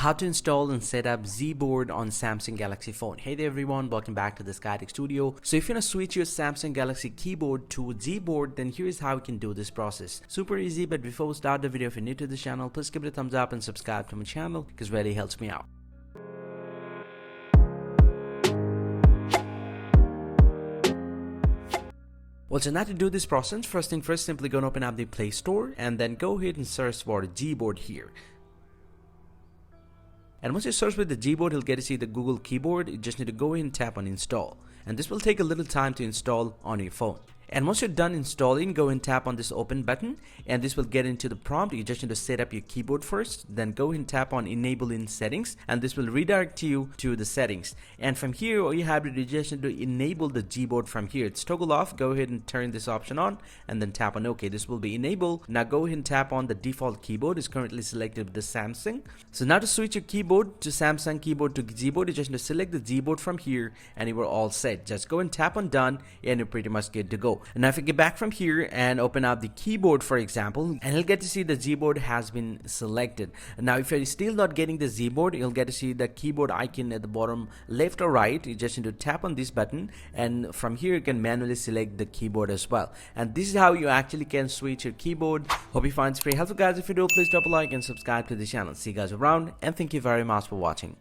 How to install and set up Gboard on Samsung Galaxy phone. Hey there everyone, welcome back to the SkyTech Studio. So if you want to switch your Samsung Galaxy keyboard to Gboard, then here's how you can do this process. Super easy, but before we start the video, if you're new to the channel, please give it a thumbs up and subscribe to my channel because it really helps me out. Well, so now to do this process, first thing first, simply go and open up the Play Store and then go ahead and search for Gboard here. And once you search with the Gboard, you'll get to see the Google keyboard. You just need to go ahead and tap on install. And this will take a little time to install on your phone. And once you're done installing, go and tap on this open button and this will get into the prompt. You just need to set up your keyboard first, then go and tap on enable in settings and this will redirect you to the settings. And from here, all you have to do is just need to enable the Gboard from here. It's toggle off. Go ahead and turn this option on and then tap on OK. This will be enabled. Now go ahead and tap on the default keyboard. It's currently selected with the Samsung. So now to switch your keyboard to Samsung keyboard to Gboard, you just need to select the Gboard from here and you are all set. Just go and tap on done and you're pretty much good to go. And now if you get back from here and open up the keyboard, for example, and you'll get to see the Gboard has been selected. And now if you're still not getting the Gboard, you'll get to see the keyboard icon at the bottom left or right. You just need to tap on this button and from here you can manually select the keyboard as well. And this is how you actually can switch your keyboard. Hope you find this very helpful, guys. If you do, please drop a like and subscribe to the channel. See you guys around and thank you very much for watching.